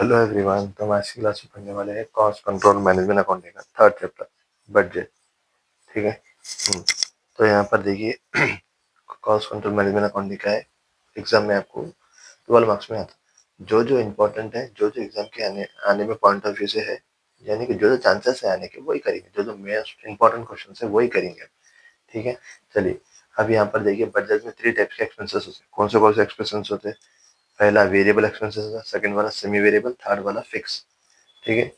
Hello everyone. तो हम आज की क्लास में पढ़ने वाले हैं कॉस्ट कंट्रोल मैनेजमेंट अकाउंटिंग का थर्ड चैप्टर बजट। ठीक है। तो यहाँ पर देखिए कॉस्ट कंट्रोल मैनेजमेंट अकाउंटिंग का है। एग्जाम में आपको 12 मार्क्स में आता है। जो जो इम्पोर्टेंट है, जो जो एग्जाम के आने आने में पॉइंट ऑफ व्यू से है, यानी कि जो जो चांसेस है आने के, वही करेंगे। जो जो मोस्ट इंपॉर्टेंट क्वेश्चन है वही करेंगे। ठीक है। चलिए, अब यहाँ पर देखिए बजट में 3 टाइप्स के एक्सपेंसेस होते हैं। कौन से एक्सपेंसेस होते हैं? पहला वेरिएबल एक्सपेंसेस होता है, सेकंड वाला सेमी वेरिएबल, थर्ड वाला फिक्स। ठीक है।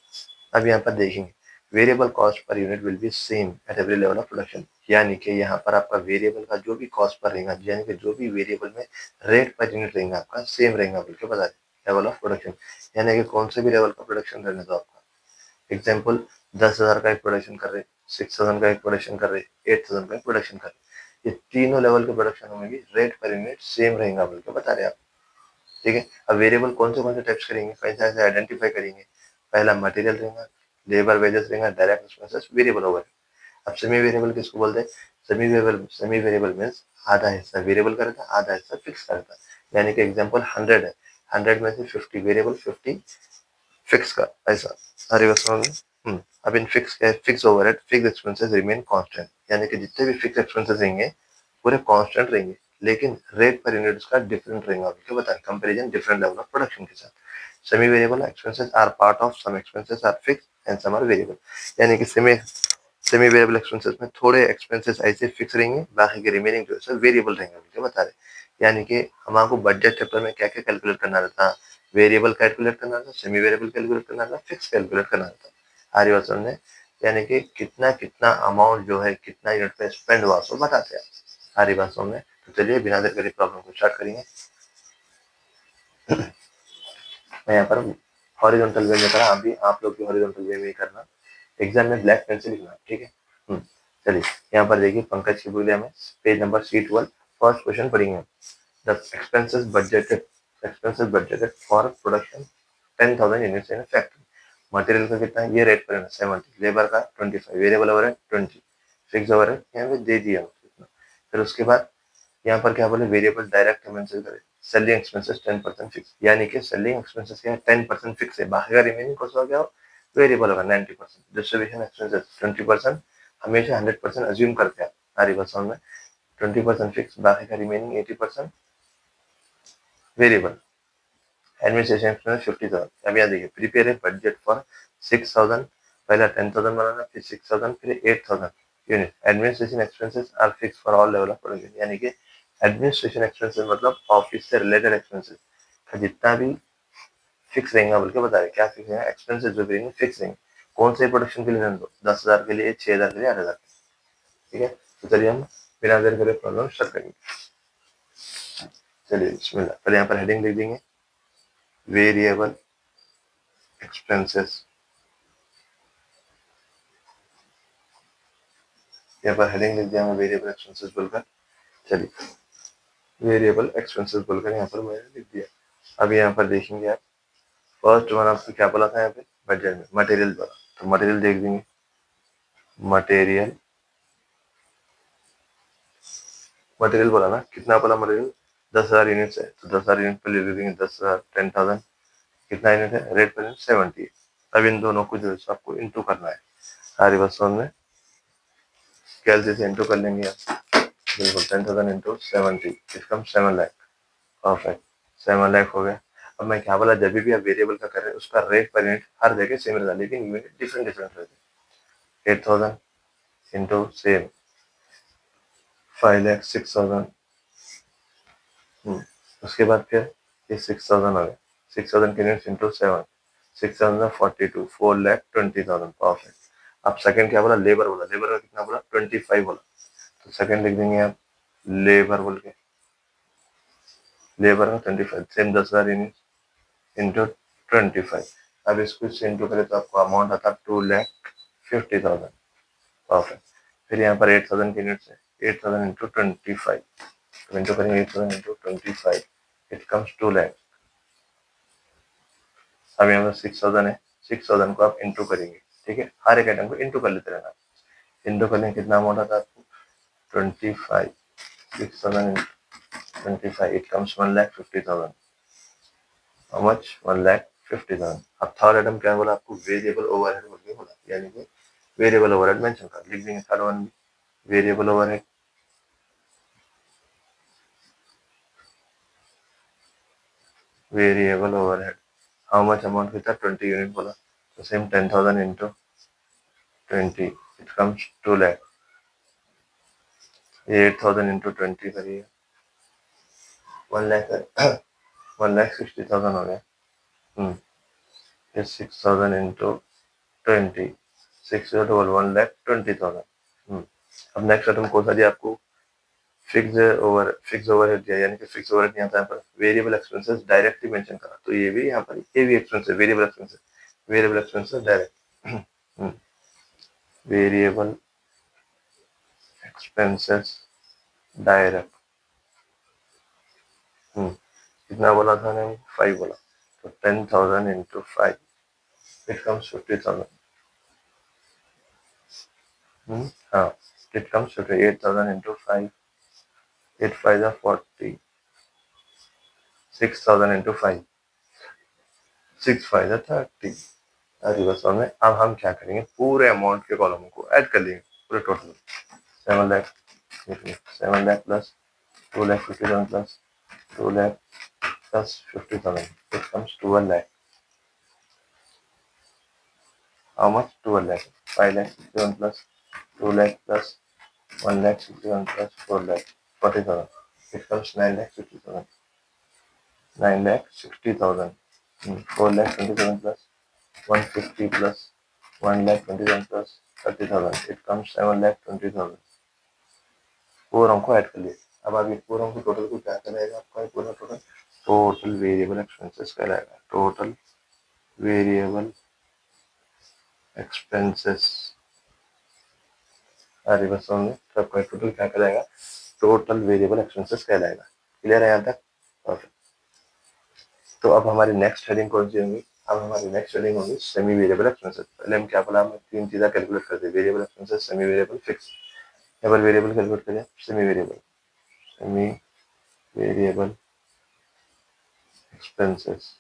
अब यहाँ पर देखेंगे variable cost per unit will be same at every level of production. यानी कि यहाँ पर आपका वेरिएबल का जो भी कॉस्ट पर रहेगा, यानी कि जो भी वेरिएबल में रेट पर यूनिट रहेगा आपका सेम रहेगा, बोल के बता दें लेवल ऑफ प्रोडक्शन। यानी कि कौन से भी लेवल का प्रोडक्शन रहने दो आपका। एग्जाम्पल, 10,000 का एक प्रोडक्शन कर रहे, 6,000 का एक प्रोडक्शन कर रहे, 8,000 का एक प्रोडक्शन कर रहे, ये तीनों लेवल के प्रोडक्शन में भी रेट पर यूनिट सेम रहेगा बोल के बता रहे आप। ठीक है। अब वेरिएबल कौन से टाइप्स करेंगे, कैसे ऐसे आइडेंटिफाई करेंगे? पहला मटेरियल रहेगा, लेबर वेजेस रहेगा, डायरेक्ट एक्सपेंसेस, वेरिएबल ओवर। अब सेमी वेरिएबल किसको बोलते हैं? सेमी वेरिएबल मीन्स आधा हिस्सा वेरिएबल का रहता है, आधा हिस्सा फिक्स का रहता है। यानी कि एग्जांपल 100 है, 100 में से 50 वेरिएबल, 50 फिक्स का, ऐसा। सारी बात समझ में? अब in fix overhead, fix expenses remain constant. यानी कि जितने भी फिक्स एक्सपेंसेस रहेंगे पूरे कांस्टेंट रहेंगे, लेकिन रेट पर यूनिट का डिफरेंट रहेगा। आपको बताएं comparison different level of production के साथ। Semi variable expenses are part of, some expenses are fix and some are variable. यानी कि सेमी वेरिएबल एक्सपेंसेस में थोड़े एक्सपेंसेस ऐसे फिक्स रहेंगे, बाकी के रिमेनिंग जो है वेरिएबल रहेंगे, मुझे बता रहे। यानी कि हम आपको बजट चैप्टर में क्या क्या कैलकुलेट करना रहता है? वेरिएबल कैलकुलेट करना था, सेमी वेरिएबल कैलकुलेट करना था, फिक्स कैलकुलेट करना था। सारी बात समझे? यानी कि कितना कितना अमाउंट जो है कितना यूनिट पे स्पेंड हुआ उसको बताते हैं। सारी बात समझ में? तो चलिए बिना देर करे प्रॉब्लम को स्टार्ट करेंगे। मैं यहाँ पर हॉरिजॉन्टल वे में करा, अभी आप लोग भी हॉरिजॉन्टल वे में ही करना। एग्जाम में ब्लैक पेन से लिखना, ठीक है। चलिए, यहाँ पर देखिए पंकज की बोले हमें page number C12 first question पढ़ेंगे। The expenses budgeted for production 10,000 units in factory. Material का कितना है? ये रेट पर है 70, लेबर का 25, वेरिएबल ओवर है 20, फिक्स ओवर है यहाँ पे दे दिया कितना। फिर उसके बाद यहाँ पर क्या बोले, वेरिएबल डायरेक्ट एक्सपेंसेस करे, सेलिंग एक्सपेंसेस 10% फिक्स। यानी कि सेलिंग एक्सपेंसेस क्या है? 10% फिक्स है, बाकी का रिमेनिंग कॉस्ट हो गया वेरिएबल होगा 90%। डिस्ट्रीब्यूशन एक्सपेंसेस 20%, हमेशा 100% अज्यूम करते हैं हमारी बसों में। 20% फिक्स, बाकी का रिमेनिंग 80% वेरिएबल। Administration expense 50,000। अब यहाँ देखिए प्रिपेयर है बजट फॉर 6,000, पहला 10,000 बनाना, फिर 6,000, फिर 8,000 unit. Administration expenses are fix for all level of production. यानी कि एडमिनिस्ट्रेशन एक्सपेंसेस मतलब ऑफिस से रिलेटेड एक्सपेंसेस का जितना भी फिक्स रहेगा, बोल के बता रहे क्या फिक्स रहेगा, एक्सपेंसेस जो भी रहेंगे फिक्स रहेंगे। कौन से प्रोडक्शन के लिए? 10,000 के लिए, 6,000 के लिए, 8,000। ठीक है। तो चलिए हम बिना देर करे प्रॉब्लम स्टार्ट करेंगे। चलिए बिस्मिल्लाह। पहले यहाँ पर हेडिंग लिख देंगे वेरिएबल एक्सपेंसेस। यहाँ पर हेडिंग लिख दिया मैं वेरिएबल एक्सपेंसेस बोलकर। चलिए, वेरिएबल एक्सपेंसेस बोलकर यहाँ पर मैंने लिख दिया। अब यहाँ पर देखेंगे आप, फर्स्ट वन आपको क्या बोला था यहाँ पे बजट में? मटेरियल बोला, तो मटेरियल देख देंगे। मटेरियल मटेरियल बोला ना, कितना बोला मटेरियल? 10,000 यूनिट्स है, तो 10,000 यूनिट पर लिख देंगे 10,000, 10,000। कितना यूनिट है? रेट पर 70। अब इन दोनों को जो है आपको इंटू करना है। सारी बस में कैलसी से इंटू कर लेंगे आप। बिल्कुल, 10,000 इंटू 70 इसका 7 लाख। परफेक्ट, 7 लाख हो गया। अब मैं क्या बोला, जब भी आप वेरिएबल का कर रहे हैं उसका रेट पर यूनिट हर जगह सेम रहता है, लेकिन यूनिट डिफरेंट डिफरेंट रहते हैं। 8,000 इंटू सेम 5 लाख, 6,000। उसके बाद फिर ये 6,000 हो गया, 6,000 के यूनिट इंटू 7, 6,000 42, 4,20,000। परफेक्ट। अब सेकंड क्या बोला? लेबर बोला। लेबर का कितना बोला? 25 बोला, तो सेकंड लिख देंगे आप लेबर बोल के। लेबर का 25, सेम 10,000 यूनिट इंटू 25। अब इसको इससे इंटू करें तो आपको अमाउंट आता है 2,50,000। परफेक्ट। फिर यहाँ पर 8,000 के यूनिट्स है, 8,000 इंटू 25, इंटू करेंगे 8,000 इंटू 25, इट कम्स 2 लाख। अब यहाँ पर 6,000 है, 6,000 को आप इंटू करेंगे। ठीक है, हर एक आइटम को इंटू कर लेते रहना। इंटू करने कितना अमाउंट आता है आपको? 25, 6,000 25, इट कम्स 1,50,000। How much? 1,50,000। 50,000। अब थर्ड आइटम क्या बोला आपको, वेरिएबल ओवरहेड बोल के बोला, यानी कि वेरिएबल ओवरहेड मेंशन कर, लिख देंगे थर्ड वन भी, variable overhead, variable overhead how much amount कितना 20 यूनिट बोला, तो same 10,000 into 20 it comes 2 lakh, 8,000 into 20 करिए 1 लाख 1,60,000 हो गया। ये 6,000 इंटू 20 6 डबल 1,20,000। अब नेक्स्ट आइटम कौन सा दिया आपको, फिक्स ओवरहेड दिया, यानी कि फिक्स ओवरहेड यहाँ पर वेरिएबल एक्सपेंसेस डायरेक्टली मेंशन करा, तो ये भी यहाँ पर ये भी एक्सपेंस है, variable expenses direct, variable expenses direct, कितना बोला था ने, 5 बोला, तो 10,000 इंटू 5 इट कम्स 50,000। हाँ, इट कम्स 8,000 इंटू 5, 8 5 40, 6,000 इंटू 5, 6 5 30। अरे बस में अब हम क्या करेंगे, पूरे अमाउंट के कॉलम को ऐड कर लेंगे, पूरे total 7 lakh, 7 lakh plus 2,50,000 plus 2 lakh plus 50,000, it comes 12 lakh. How much, 12 lakh, 5 lakh 61 plus 2 lakh plus 1 lakh 61 plus 4 lakh 40,000. It comes 9 lakh 60,000. 9 lakh 60,000. 4 lakh 27 plus 150 plus 1 lakh 27 plus 30,000. It comes 7 lakh 20,000. Four हमको add कर लिए। अब आप ये four हमको total को क्या कराएगा, आपका पूरा टोटल टोटल वेरिएबल एक्सपेंसेस कहलाएगा, टोटल वेरिएबल एक्सपेंसेस। अरे बस समझे, तो आपका टोटल क्या कहलाएगा, टोटल वेरिएबल एक्सपेंसेस कहलाएगा। क्लियर है यहाँ तक? ओके, तो अब हमारी नेक्स्ट हेडिंग कौन सी होगी, अब हमारी नेक्स्ट हेडिंग होगी सेमी वेरिएबल एक्सपेंसेस। पहले हम क्या बोला, हम तीन चीजें कैलकुलेट करते हैं, variable expenses, semi variable, fix. यहाँ पर वेरिएबल कैलकुलेट करें, सेमी वेरिएबल एक्सपेंसेस।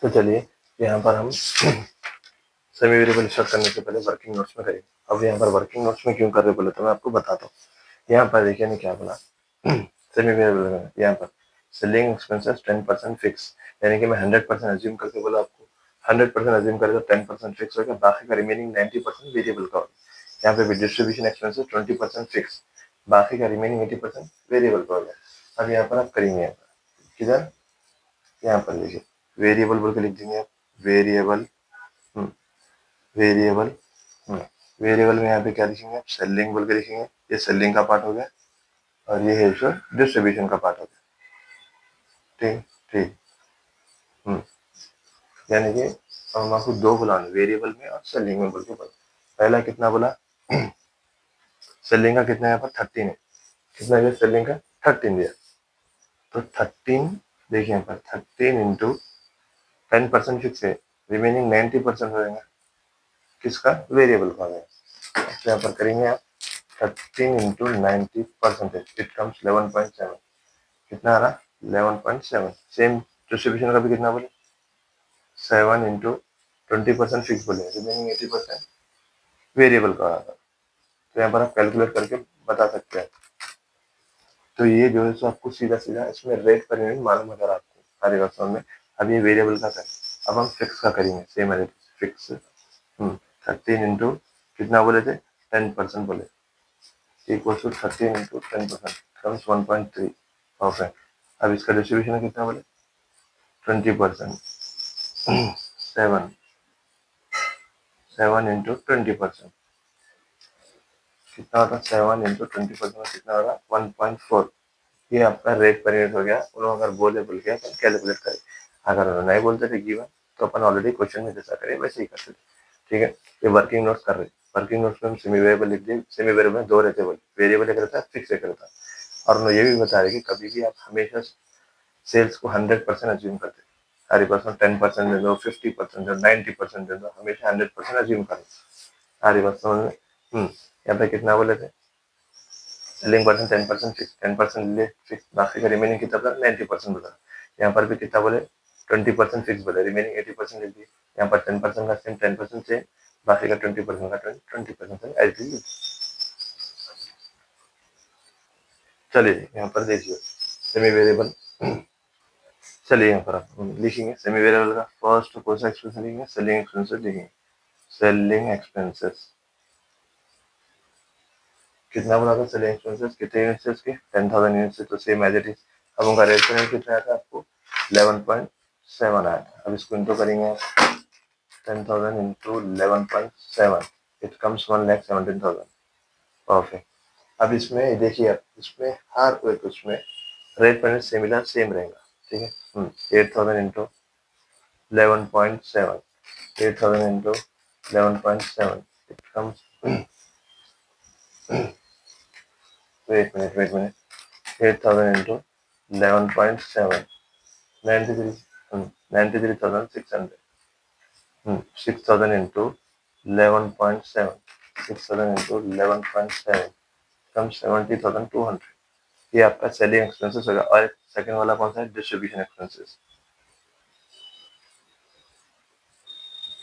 तो चलिए यहाँ पर हम सेमी वेरिएबल स्टार्ट करने से पहले वर्किंग नोट्स में करेंगे। अब यहाँ पर वर्किंग नोट्स में क्यों कर रहे बोले तो मैं आपको बताता हूँ। यहाँ पर देखिए ने क्या बोला, सेमी वेरिएबल यहाँ पर सेलिंग एक्सपेंसेस 10% फिक्स, यानी कि मैं 100% अज्यूम करके बोला आपको, 100% अज्यूम करेगा 10% फिक्स होगा, बाकी का रिमेनिंग 90% वेरिएबल का होगा। यहाँ पे भी डिस्ट्रीब्यूशन एक्सपेंसेस 20% फिक्स, बाकी का रिमेनिंग 80% वेरिएबल का होगा। अब यहाँ पर आप करेंगे, यहाँ पर किधर, यहाँ पर लीजिए वेरिएबल बोल के लिख देंगे आप, वेरिएबल वेरिएबल वेरिएबल में यहाँ पे क्या लिखेंगे आप, सेलिंग बोल के लिखेंगे, ये सेलिंग का पार्ट हो गया और ये है जो डिस्ट्रीब्यूशन का पार्ट हो गया। ठीक ठीक, यानी कि हम आपको दो बुलाने, वेरिएबल में और सेलिंग में बोल के बोला। पहला कितना बोला, सेलिंग का कितना यहाँ पर 13 है, कितना है सेलिंग का 13 दिया, तो 13 देखिए यहाँ पर 13 इंटू 10% फिक्स है, रिमेनिंग 90% हो जाएगा किसका, वेरिएबल का हो जाएगा। तो यहाँ पर करेंगे आप 13 इंटू 90%, इट कम्स 11.7, कितना आ रहा 11.7। सेम डिस्ट्रीब्यूशन का भी कितना बोले, 7 इंटू 20% फिक्स बोले, रिमेनिंग 80% वेरिएबल का आ रहा था। तो यहाँ पर आप कैलकुलेट करके बता सकते हैं। तो ये जो है सो आपको सीधा सीधा इसमें रेट पर यूनिट मालूम अगर आपको सारी बातों में। अब ये वेरिएबल का है, अब हम फिक्स का करेंगे, सेम है फिक्स। 13 इंटू कितना बोले थे, 10% बोले, equal to 13 into 10% comes 1.3 perfect. अब इसका डिस्ट्रीब्यूशन कितना बोले, 20%, 7 इंटू 20% कितना होता है, 7 इंटू 20% कितना हो रहा है 1.4। ये आपका रेट पर यूनिट हो गया। उन्होंने अगर बोले बोल के अपन कैलकुलेट करें, अगर उन्होंने नहीं बोलते थे गिवन तो अपन ऑलरेडी क्वेश्चन में जैसा करें वैसे ही करते थे। ठीक है, ये वर्किंग नोट्स कर रहे, वर्किंग नोट्स में हम सेमी वेरिएबल लिख दिए, सेमी वेरिएबल में दो रहते बोले, वेरिएबल एक रहता है, फिक्स एक रहता है। और उन्होंने ये भी बता रहे कि कभी भी आप हमेशा सेल्स को 100% अज्यूम करते, हर पर्सन 10% दे दो, 50% दे दो, 90% दे दो, हमेशा 100% अज्यूम करो। आ रही बात समझ में? यहाँ पे कितना बोले थे? सेलिंग परसेंट 10% फिक्स, 10% ले फिक्स, बाकी का रिमेनिंग कितना था? 90% बोला। यहाँ पर भी कितना बोले? 20% फिक्स बोले, रिमेनिंग 80% ले लिए। यहाँ पर 10% का सेम, 10% से बाकी का 20% का 20% ऐसे ही। चलिए यहाँ पर देखिए सेमी वेरिएबल। चलिए यहाँ पर आप लिखेंगे सेमी वेरिएबल का फर्स्ट कौन सा एक्सपेंस लिखेंगे? सेलिंग एक्सपेंसेस लिखेंगे। सेलिंग एक्सपेंसेस कितना बोला था? सेलिंग एक्सपेंसेस कितने यूनिट्स है इसके? 10,000 यूनिट्स है, तो सेम एज इट इज। अब उनका रेट पेमेंट कितना आया था आपको? 11.7 आया था। अब इसको इंटू करेंगे आप, 10,000 इंटू 11.7, इट कम्स 1,17,000। परफेक्ट। अब इसमें देखिए आप, इसमें हर एक उसमें रेट पेमेंट सिमिलर सेम रहेगा, ठीक है। 8,000 into 11.7, 8,000 into 11.7, it comes, wait minute, 8,000 into 11.7, 93, 93,600. 6,000 into 11.7, 6,000 into 11.7 कम 70,200। ये आपका सेलिंग एक्सपेंसेस होगा। और सेकंड वाला कौन सा है? Distribution expenses.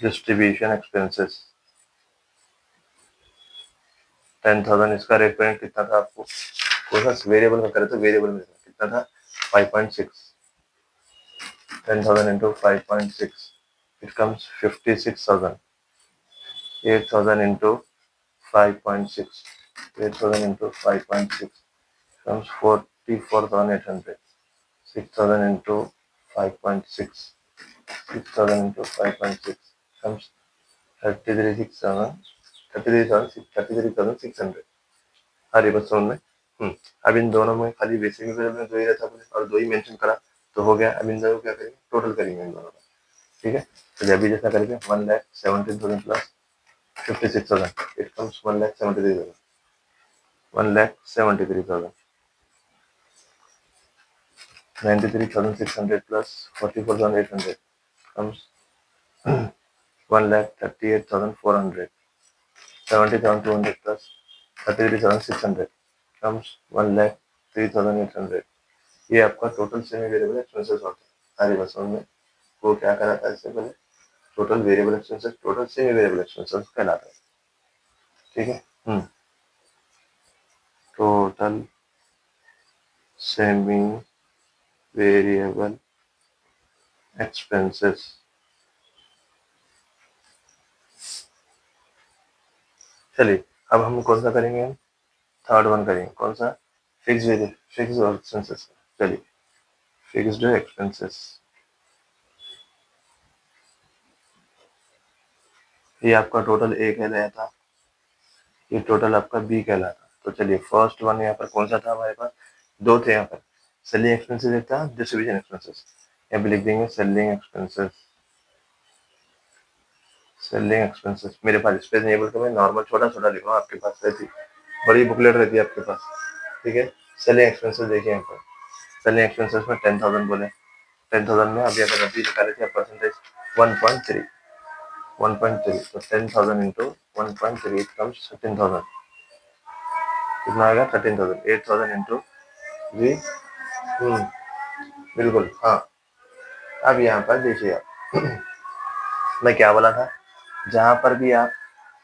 डिस्ट्रीब्यूशन एक्सपेंसेस 10,000, इसका रेट पेमेंट कितना था आपको? कौन सा वेरिएबल में करे तो वेरिएबल में कितना था? 5.6, 10,000 into 5.6, it comes 56,000. 8,000 into 5.6, 8,000 into 5.6 comes 44,800. 6,000 into 5.6, 6,000 into 5.6 comes 33,600। अरे बस समझ में। अब इन दोनों में खाली बेसिक में दो ही रहता है और दो ही मेंशन करा तो हो गया। अब इन दोनों क्या करेंगे? टोटल करेंगे इन दोनों का, ठीक है। तो अभी जैसा करेंगे 1,17,000 plus 56,000, it comes 1,73,000, 1,73,000, 93,600 plus 44,800 comes 1,38,400, 70,200 plus 33,600 comes 1,03,800। ये आपका टोटल सेमी वेरिएबल एक्सपेंसेस होता है। सारी बसों में वो क्या कहलाता है? इससे पहले total variable expenses, total semi variable expenses कहलाता है, ठीक है। Total semi variable expenses. चलिए अब हम कौन सा करेंगे? थर्ड वन करेंगे। कौन सा? Fixed expenses. चलिए फिक्स्ड एक्सपेंसेस, ये आपका टोटल ए कहलाया था, ये टोटल आपका बी कहलाता। तो चलिए फर्स्ट वन यहाँ पर कौन सा था हमारे पास? दो थे यहाँ पर, सेलिंग एक्सपेंसेस एक था, डिस्ट्रीब्यूशन एक्सपेंसेस। यहाँ पे लिख देंगे सेलिंग एक्सपेंसेस। सेलिंग एक्सपेंसेस मेरे पास स्पेस नहीं है बोलते मैं नॉर्मल छोटा छोटा लिखूँ, आपके पास रहती बड़ी बुकलेट रहती है आपके पास, ठीक है। सेलिंग एक्सपेंसेस देखिए यहाँ पर, सेलिंग एक्सपेंसेस में 10,000 बोले। 10,000 में अभी अगर अभी निकाले थे परसेंटेज 1.3, 1.3, तो 10,000 इंटू 1.3 इट कम्स 13,000। कितना आएगा? 13,000। 8,000 इंटू जी, बिल्कुल हाँ। अब यहाँ पर देखिए आप मैं क्या बोला था? जहां पर भी आप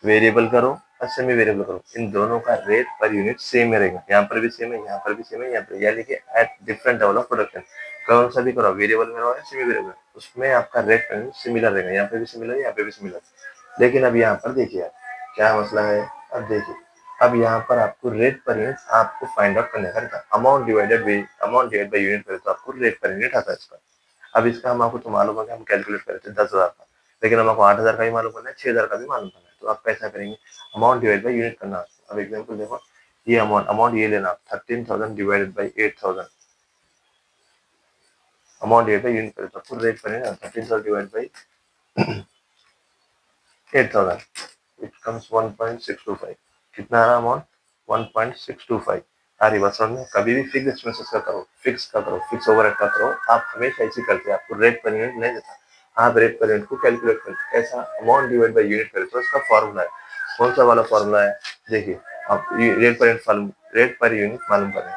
वेरिएबल करो और सेमी वेरिएबल करो, इन दोनों का रेट पर यूनिट सेम ही रहेगा। यहाँ पर भी सेम है, यहाँ पर भी सेम है, यहाँ पर, यानी कि at different level of production. कौन सा भी करो, वेरिएबल में रहो या सेमी वेरिएबल, उसमें आपका रेट पर यूनिट सिमिलर रहेगा। यहाँ पे भी सिमिलर, यहाँ पे भी सिमिलर। लेकिन अब यहाँ पर देखिए आप क्या मसला है। अब देखिए, अब यहाँ पर आपको रेट पर यूनिट आपको फाइंड आउट करने का अमाउंट डिवाइडेड बाई यूनिट करें तो आपको रेट पर यूनिट आता है इसका। अब इसका हम आपको तो मालूम है कि हम कैलकुलेट करे थे 10,000 का, लेकिन हम आपको 8,000 का भी मालूम करना है, 6,000 का भी मालूम करना है। तो आप कैसा करेंगे? अमाउंट डिवाइड बाई यूनिट करना है। अब एग्जाम्पल देखो, ये अमाउंट ये लेना 13,000 divided by 8,000, amount divide by unit करें तो आपको रेट करेंगे 13,000 डिवाइड बाई 8,000, इट कम्स 1.625। कितना आ रहा अमाउंट? 1.625। आ रही बात समझ में? कभी भी फिक्स एक्सपेंसेस का करो, फिक्स ओवरहेड का करो, आप हमेशा ऐसे करते हैं, आपको रेट पर यूनिट नहीं देता। आप रेट पर यूनिट को कैलकुलेट करते कैसा? अमाउंट डिवाइड बाई यूनिट करें तो इसका फॉर्मूला है कौन सा वाला फॉर्मूला है, देखिए आप रेट पर यूनिट मालूम करेंगे,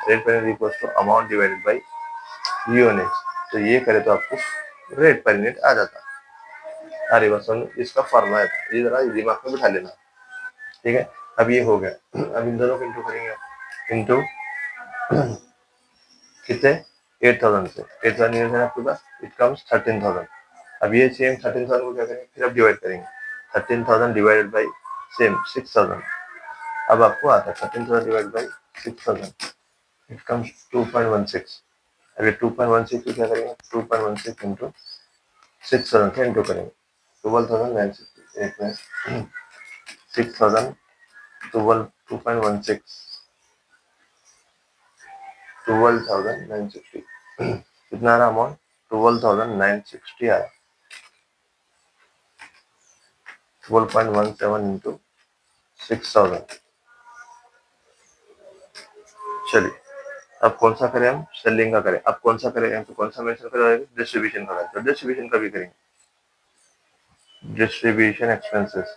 rate per unit equals to amount divided by units, तो ये करे तो आपको रेट पर यूनिट आ जाता है। अरे बस इसका फॉर्मूला है, ये जरा दिमाग में बिठा लेना, ठीक है। अब ये हो गया, अब इन दोनों को इंटू करेंगे, इंटू कितने 8000 से, 8000 यूनिट है आपके पास, इट कम्स 13000। अब ये सेम 13000 को क्या करेंगे, फिर अब डिवाइड करेंगे, 13000 डिवाइडेड बाई सेम 6000। अब आपको आता है 13000 डिवाइड बाई 6000, इट कम्स 2.16। अब ये 2.16 को क्या करेंगे, 2.16 इंटू 6000 से इंटू करेंगे, 12960, एक में 6000 12 2.16 12960 कितना आ रहा अमाउंट, 12960 आ रहा, 12.17 इंटू 6000। चलिए अब कौन सा करें, हम सेलिंग का करें, अब कौन सा करें, तो कौन सा मेंशन करें, डिस्ट्रीब्यूशन का करें, तो डिस्ट्रीब्यूशन का भी करेंगे, डिस्ट्रीब्यूशन एक्सपेंसेस।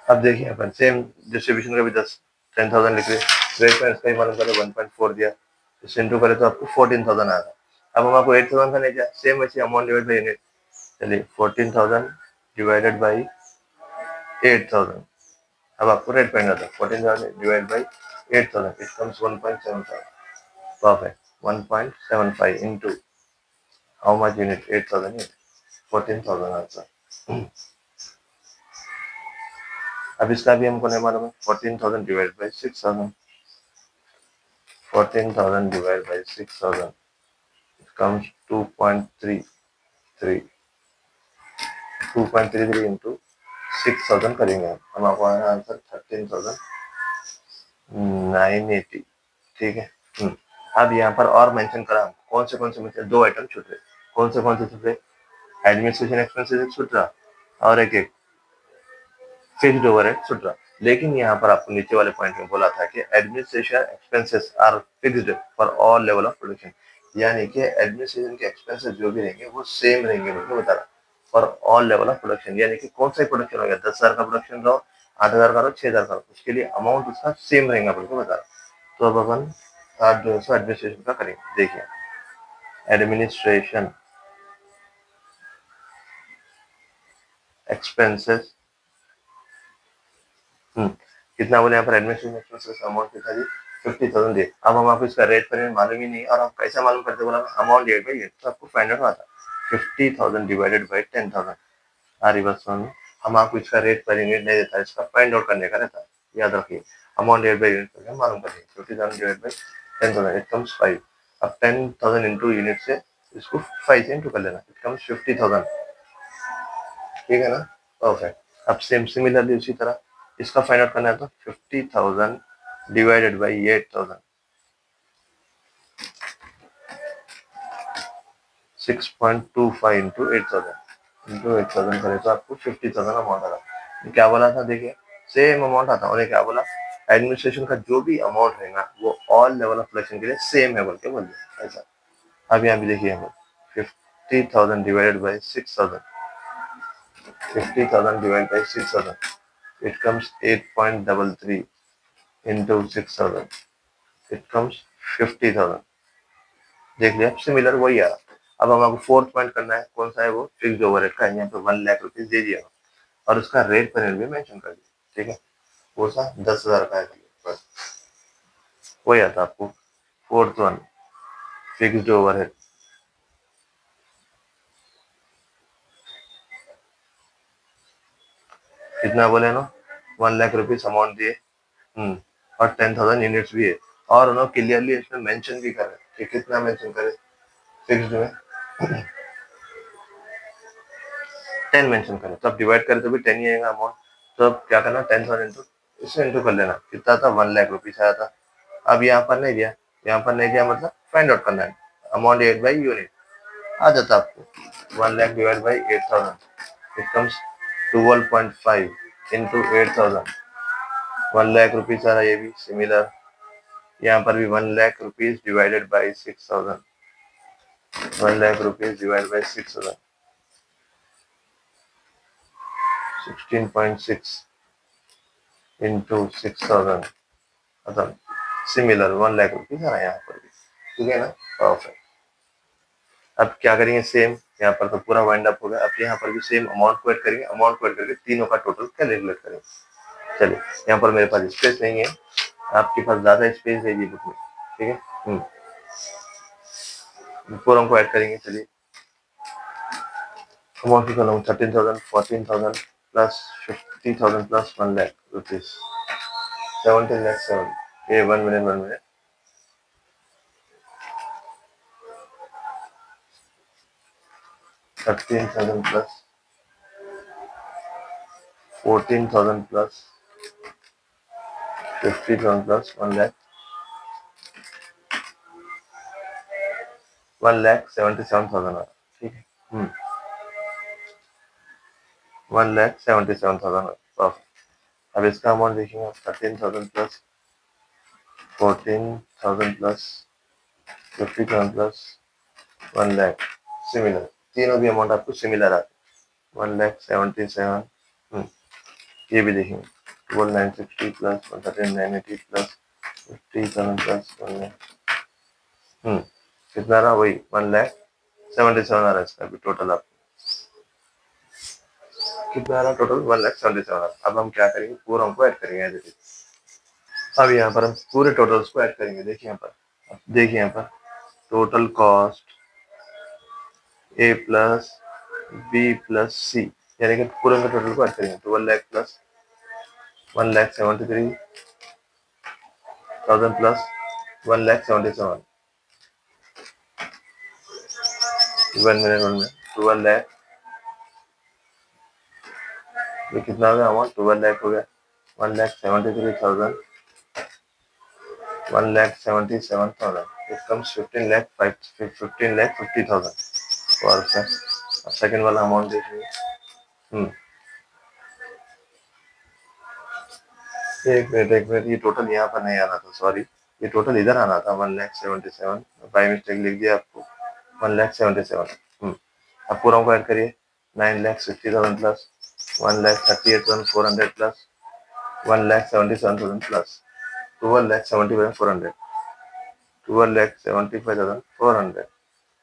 अब देखिए अपन सेम डिस्ट्रीब्यूशन का भी 10,000 लिख रहे, रेट में इसका ही मालूम करें 1.4 दिया, इससे इंटू करें तो आपको 14,000 आ रहा। अब हम आपको 8,000 का नहीं दिया, सेम वैसे अमाउंट डिवाइड बाई यूनिट, चलिए 14,000 डिवाइडेड बाई 8,000, अब आपको रेट पड़ना था 14,000 divide by 8,000, it comes 1.75, perfect 1.75 into how much unit 8,000 14,000 answer. अब इसका भी हमको नहीं मालूम है, 14,000 divide by 6,000, 14,000 divided by 6,000 it comes 2.33, 2.33 into 6,000 करेंगे हम आपको आंसर 13,980, ठीक है। अब यहाँ पर और मेंशन करा हम कौन से में दो आइटम छूट रहे, कौन से छूट रहे, एडमिनिस्ट्रेशन एक्सपेंसेस छूट रहा और एक फिक्स्ड ओवरहेड छूट रहा। लेकिन यहाँ पर आपको नीचे वाले पॉइंट में बोला था कि administration expenses are fixed for all level of production, यानी कि एडमिनिस्ट्रेशन के एक्सपेंसेस जो भी रहेंगे वो सेम रहेंगे, मुझे बता रहा for all level of production, यानी कि कौन सा प्रोडक्शन हो गया, 10,000 का प्रोडक्शन रहो, 8,000 का रहो, 6,000 का रहो, उसके लिए अमाउंट उसका सेम रहेगा, बिल्कुल बता रहा। तो अब अपन जो है एडमिनिस्ट्रेशन का करेंगे, देखिए एडमिनिस्ट्रेशन एक्सपेंसेस, कितना बोले यहाँ पर एडमिनिस्ट्रेशन एक्सपेंसेस अमाउंट कितना जी, 50,000 दिए। अब हम आपको इसका रेट पर मालूम ही नहीं, और आप कैसा मालूम करते बोला अमाउंट डिवाइड बाई रेट, तो आपको फाइंड आउट आता 50,000 डिवाइडेड बाई 10,000। आरी बात सुन, हम आपको इसका रेट पर यूनिट नहीं देता, इसका फाइंड आउट करने का रहता है, याद रखिए अमाउंट डिवाइड बाई यूनिट करके मालूम करिए, 50,000 डिवाइड बाई 10,000 इट कम्स 5। अब 10,000 इंटू यूनिट से इसको 5 से इंटू कर लेना, इट कम्स 50,000, ठीक है ना, परफेक्ट। अब सेम सिमिलरली उसी तरह इसका फाइंड आउट करना है, तो 50,000 डिवाइडेड बाई 8,000, 6.25 इंटू 8,000 करें तो आपको 50,000 अमाउंट आ रहा। क्या बोला था, देखिए सेम अमाउंट आता, उन्हें क्या बोला, एडमिनिस्ट्रेशन का जो भी अमाउंट रहेगा वो ऑल लेवल ऑफ प्रोडक्शन के लिए सेम है बोल के बोल दिया ऐसा। अब यहाँ भी देखिए हम 50,000 divided by 6,000, 50,000 divided by 6,000 it comes 8.33 into 6,000 it comes 50,000, देख लिया सिमिलर वही आ रहा। अब हम आपको फोर्थ पॉइंट करना है, कौन सा है वो, फिक्स्ड ओवरहेड का, यहाँ पे 1 लाख रुपीज दे दिया और उसका रेट पर भी मेंशन कर दिया, ठीक है, वो सा 10,000 का है, बस वही आता आपको फोर्थ वन, फिक्स्ड ओवरहेड। कितना बोले ना, 1 लाख रुपीज अमाउंट दिए, और 10,000 यूनिट्स भी है, और उन्होंने क्लियरली इसमें मेंशन भी करे कि कितना मेंशन करे, फिक्स्ड में 10 मेंशन करें, तो अब डिवाइड करें तो भी 10 ही आएगा अमाउंट, तो अब क्या करना, 10,000 इंटू इससे इंटू कर लेना, कितना था 1 लाख रुपीज आया था। अब यहाँ पर नहीं दिया, यहाँ पर नहीं दिया मतलब फाइंड आउट करना है, अमाउंट 8 बाई यूनिट आ जाता आपको, 1 lakh divide by 8,000 it comes 12.5 into 8,000, 1 lakh rupees आ रहा, ये भी सिमिलर, यहाँ पर भी 1 lakh rupees divided by 6,000, 1 lakh rupees divide by 6,000 16.6 into 6,000 मतलब सिमिलर 1 लाख रुपीज आ रहा है यहाँ पर भी, ठीक है ना। परफेक्ट। अब क्या करेंगे, सेम यहाँ पर तो पूरा वाइंड अप हो गया। अब यहाँ पर भी सेम अमाउंट को ऐड करेंगे, अमाउंट को ऐड करके तीनों का टोटल कैलकुलेट करेंगे। चलिए, यहाँ पर मेरे पास स्पेस नहीं है, आपके पास ज्यादा स्पेस है ये बुक में, ठीक है। पूरा को ऐड करेंगे। चलिए, अमाउंट की column 13,000, 14,000 plus 50,000 plus 1 lakh rupees, 17 lakh 7। ये 1 minute 13,000 plus 14,000 plus 50,000 plus 1 lakh, 1,77,000, ठीक है। 1,77,000। अब इसका अमाउंट देखेंगे आप, 13,000 plus 14,000 plus 50,000 plus 1 lakh, similar. तीनों भी अमाउंट आपको सिमिलर आते हैं। 1,77,000। ये भी देखेंगे, 12,960 प्लस 13,980 प्लस 50,000 प्लस 1 लाख। कितना रहा, वही 1,77,000 आ रहा है इसका भी टोटल। आप कितना रहा टोटल, 1,77,000। अब हम क्या करेंगे, पूरा हमको ऐड करेंगे एज इट इज। अब यहाँ पर हम पूरे टोटल्स को ऐड करेंगे। देखिए यहाँ पर, देखिए यहाँ पर टोटल कॉस्ट ए प्लस बी प्लस सी, यानी कि पूरे का टोटल को ऐड करेंगे। 12 lakh plus 1,73,000 plus 1,77,000। 1 minute 12 lakh, ये कितना हो गया अमाउंट, 12 लाख हो गया। 1,73,000, 1,77,000, इट कम्स 15,50,000। परफेक्ट। अब सेकंड वाला अमाउंट देखिए। एक मिनट, ये टोटल यहाँ पर नहीं आना था, सॉरी, ये टोटल इधर आना था 1,77,000, बाई मिस्टेक लिख दिया आपको 1,77,000। अब पूरा को ऐड करिए, 9,60,000 प्लस 1,38,400 प्लस 1,77,000 प्लस 12,75,400, 12,75,400।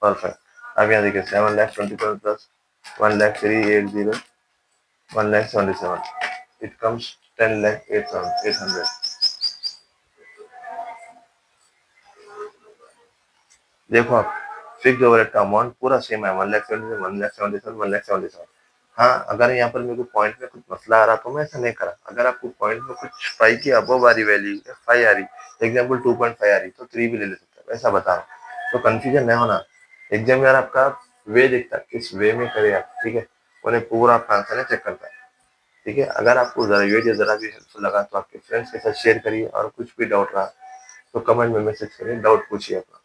परफेक्ट। अब यहाँ देखिए 7,20,000 प्लस 1,380, 1,77,000, इट कम्स 10,08,800। देखो आप, फिक्स ओवरहेड का अमाउंट पूरा सेम है, 1,77,000, 1,77,000, 1,77,000। हाँ, अगर यहाँ पर मेरे को पॉइंट में कुछ मसला आ रहा तो मैं ऐसा नहीं करा। अगर आपको पॉइंट में कुछ 5 की अबव आ रही वैल्यू, 5 आ रही, एग्जाम्पल 2.5 आ रही, तो 3 भी ले सकता है, वैसा बता रहा हूँ। तो कंफ्यूजन नहीं होना। एग्जाम में आपका वे देखता है, किस वे में करे आप, ठीक है, उन्हें पूरा आपका आंसर चेक करता है, ठीक है। अगर आपको जरा वीडियो जरा भी हेल्पफुल लगा तो आपके फ्रेंड्स के साथ शेयर करिए, और कुछ भी डाउट रहा तो कमेंट में मैसेज करिए, डाउट पूछिए अपना।